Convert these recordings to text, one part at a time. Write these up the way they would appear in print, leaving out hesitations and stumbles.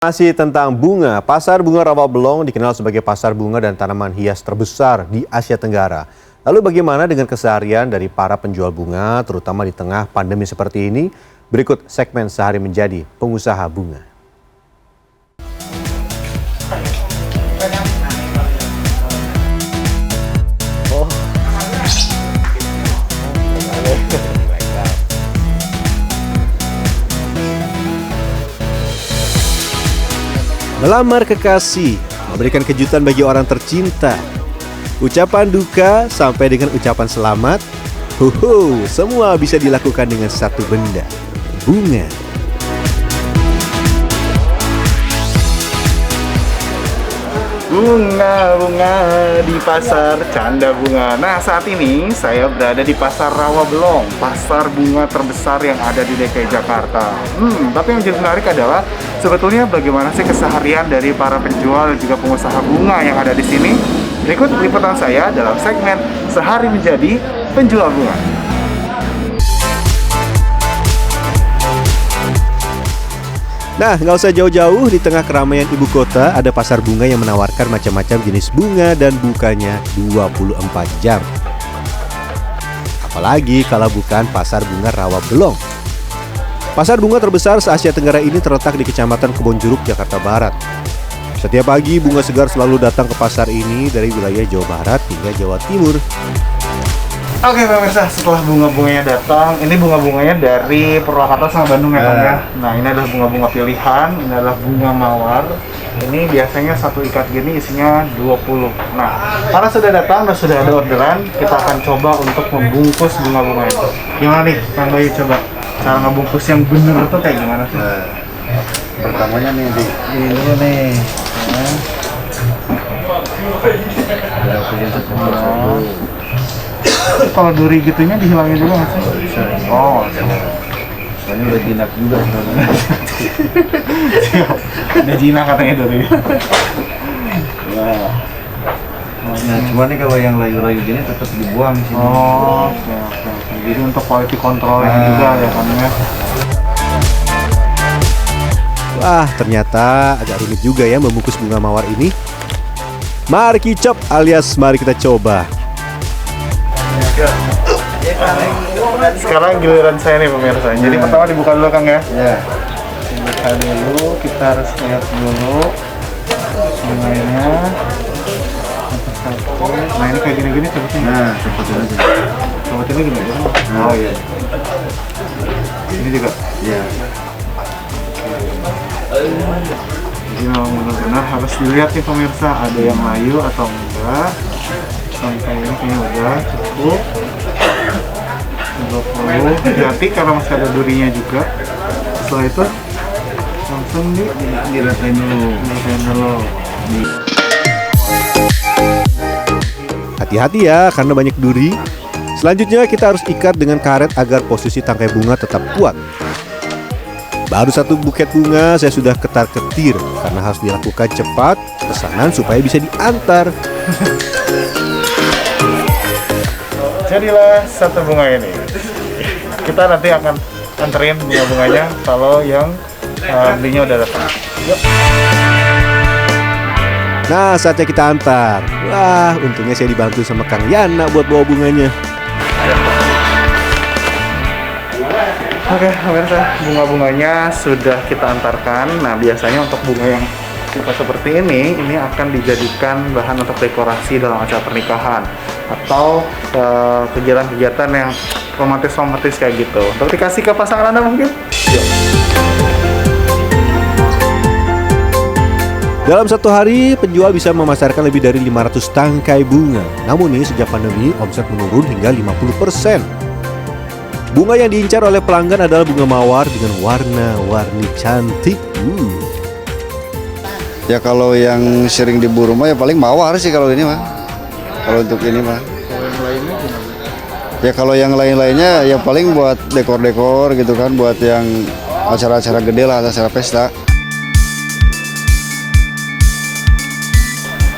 Masih tentang bunga, Pasar Bunga Rawabelong dikenal sebagai pasar bunga dan tanaman hias terbesar di Asia Tenggara. Lalu bagaimana dengan keseharian dari para penjual bunga, terutama di tengah pandemi seperti ini? Berikut segmen Sehari Menjadi Pengusaha Bunga. Melamar kekasih, memberikan kejutan bagi orang tercinta, ucapan duka sampai dengan ucapan selamat, semua bisa dilakukan dengan satu benda, bunga. Bunga di pasar canda bunga. Nah, saat ini saya berada di Pasar Rawabelong, pasar bunga terbesar yang ada di DKI Jakarta. Tapi yang jadi menarik adalah sebetulnya bagaimana sih keseharian dari para penjual dan juga pengusaha bunga yang ada di sini. Berikut liputan saya dalam segmen Sehari Menjadi Penjual Bunga. Nah, nggak usah jauh-jauh, di tengah keramaian ibu kota ada pasar bunga yang menawarkan macam-macam jenis bunga dan bukanya 24 jam. Apalagi kalau bukan Pasar Bunga Rawabelong. Pasar bunga terbesar se-Asia Tenggara ini terletak di Kecamatan Kebonjeruk, Jakarta Barat. Setiap pagi bunga segar selalu datang ke pasar ini dari wilayah Jawa Barat hingga Jawa Timur. Oke pemirsa, setelah bunga-bunganya datang, ini bunga-bunganya dari Purwakarta sama Bandung ya Kang ya. Nah, ini adalah bunga-bunga pilihan, ini adalah bunga mawar. Ini biasanya satu ikat gini isinya 20. Nah, karena sudah datang dan sudah ada orderan, kita akan coba untuk membungkus bunga-bunga itu. Gimana nih Kang Bayu, coba cara ngebungkus yang bener itu kayak gimana sih? Pertamanya nih Ini dulu nih. Kalau duri gitunya dihilangin dulu nggak sih? bisa. Oh, Soalnya udah jinak juga sebenarnya. udah jinak katanya duri. Nah, cuman nih kalau yang layu-layu gini tetap dibuang sih. Oh, oke. Jadi untuk quality controlnya juga ya kan ya. Wah, ternyata agak rumit juga ya membungkus bunga mawar ini. Mari kicap alias mari kita coba. Sekarang giliran saya nih pemirsa. Jadi pertama dibuka dulu Kang ya. Ya. Dibuka dulu, kita harus lihat dulu bunganya. Nah, ini kayak gini-gini sepertinya. Nah, seperti aja. Seperti ini gini. Oh iya. Ini juga. Iya. Jadi memang benar-benar harus dilihat nih pemirsa, ada yang layu atau enggak. Sampai ini kayaknya udah cukup. 20. Hati-hati karena masih ada durinya juga. Setelah itu langsung Diratain dulu. diratain dulu. Hati-hati ya karena banyak duri. Selanjutnya kita harus ikat dengan karet agar posisi tangkai bunga tetap kuat. Baru satu buket bunga saya sudah ketar-ketir karena harus dilakukan cepat pesanan supaya bisa diantar. Jadilah satu bunga ini. Kita nanti akan anterin bunga-bunganya kalau yang belinya udah datang. Yuk. Nah, saatnya kita antar. Wah, untungnya saya dibantu sama Kang Yana buat bawa bunganya. Oke, pemirsa, bunga-bunganya sudah kita antarkan. Nah, biasanya untuk bunga yang tipe seperti ini akan dijadikan bahan untuk dekorasi dalam acara pernikahan atau kegiatan-kegiatan yang romantis-romantis kayak gitu. Untuk dikasih ke pasangan Anda mungkin? Yuk. Dalam satu hari, penjual bisa memasarkan lebih dari 500 tangkai bunga. Namun nih, sejak pandemi, omset menurun hingga 50%. Bunga yang diincar oleh pelanggan adalah bunga mawar dengan warna-warni cantik. Ya kalau yang sering diburu mah ya paling mawar sih kalau ini mah. Kalau untuk ini mah. Ya kalau yang lain-lainnya ya paling buat dekor-dekor gitu kan, buat yang acara-acara gede lah, acara pesta.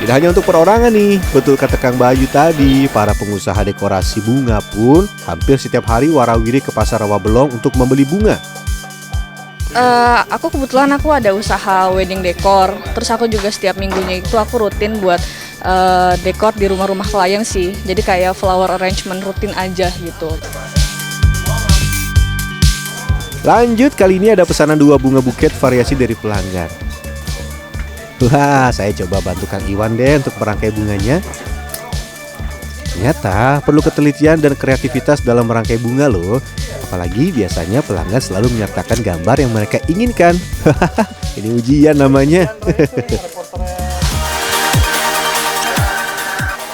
Tidak hanya untuk perorangan nih, betul kata Kang Bayu tadi, para pengusaha dekorasi bunga pun hampir setiap hari warawiri ke Pasar Rawabelong untuk membeli bunga. Aku kebetulan aku ada usaha wedding decor. Terus aku juga setiap minggunya itu aku rutin buat dekor di rumah-rumah klien sih. Jadi kayak flower arrangement rutin aja gitu. Lanjut, kali ini ada pesanan 2 bunga buket variasi dari pelanggan. Wah, saya coba bantu Kang Iwan deh untuk merangkai bunganya. Ternyata perlu ketelitian dan kreativitas dalam merangkai bunga loh. Apalagi biasanya pelanggan selalu menyertakan gambar yang mereka inginkan. Ini ujian namanya.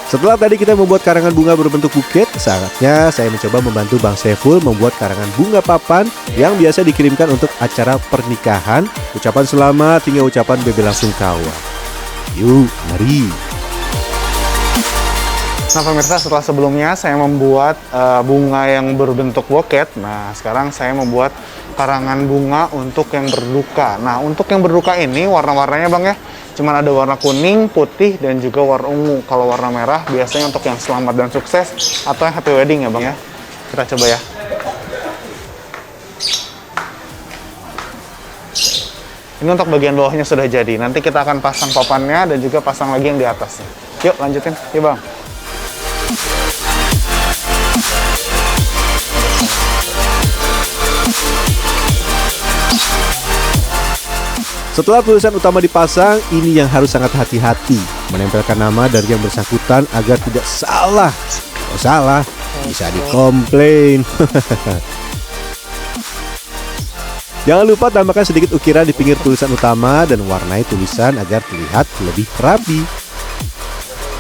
Setelah tadi kita membuat karangan bunga berbentuk buket, saatnya saya mencoba membantu Bang Saiful membuat karangan bunga papan yang biasa dikirimkan untuk acara pernikahan, ucapan selamat hingga ucapan bela sungkawa. Yuk, mari. Nah pemirsa, setelah sebelumnya saya membuat bunga yang berbentuk buket. Nah sekarang saya membuat karangan bunga untuk yang berduka. Nah untuk yang berduka ini warna-warnanya Bang ya, cuman ada warna kuning, putih, dan juga warna ungu. Kalau warna merah biasanya untuk yang selamat dan sukses atau yang happy wedding ya Bang ya. Kita coba ya. Ini untuk bagian bawahnya sudah jadi. Nanti kita akan pasang papannya dan juga pasang lagi yang di atasnya. Yuk lanjutin, yuk Bang. Setelah tulisan utama dipasang, ini yang harus sangat hati-hati. Menempelkan nama dari yang bersangkutan agar tidak salah. Kalau salah, bisa dikomplain. Jangan lupa tambahkan sedikit ukiran di pinggir tulisan utama dan warnai tulisan agar terlihat lebih rapi.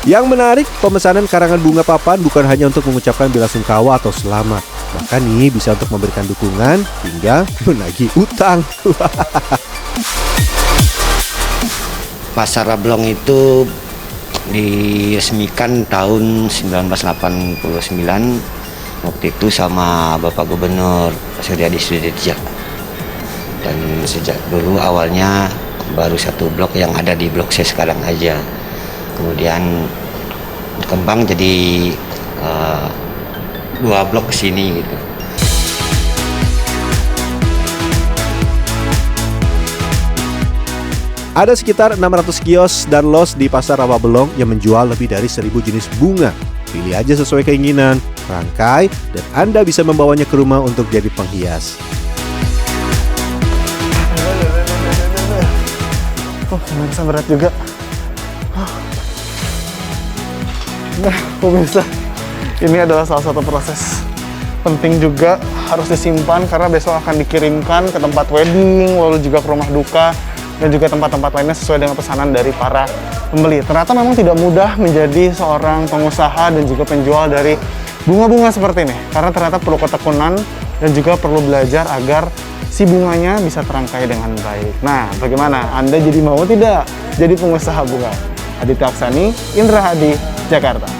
Yang menarik, pemesanan karangan bunga papan bukan hanya untuk mengucapkan bela sungkawa atau selamat. Bahkan nih bisa untuk memberikan dukungan hingga menagih utang. Pasar Rablong itu diresmikan tahun 1989 waktu itu sama Bapak Gubernur Suryadi Sudirja. Dan sejak dulu awalnya baru 1 blok yang ada di blok C sekarang aja. Kemudian berkembang jadi 2 blok ke sini gitu. Ada sekitar 600 kios dan los di Pasar Rawabelong yang menjual lebih dari 1000 jenis bunga. Pilih aja sesuai keinginan, rangkai, dan Anda bisa membawanya ke rumah untuk jadi penghias. Pemirsa berat juga. Nah, pemirsa, ini adalah salah satu proses penting juga, harus disimpan karena besok akan dikirimkan ke tempat wedding, lalu juga ke rumah duka, dan juga tempat-tempat lainnya sesuai dengan pesanan dari para pembeli. Ternyata memang tidak mudah menjadi seorang pengusaha dan juga penjual dari bunga-bunga seperti ini, karena ternyata perlu ketekunan dan juga perlu belajar agar si bunganya bisa terangkai dengan baik. Nah, bagaimana? Anda jadi mau tidak jadi pengusaha bunga? Aditya Aksani, Indra Hadi, Jakarta.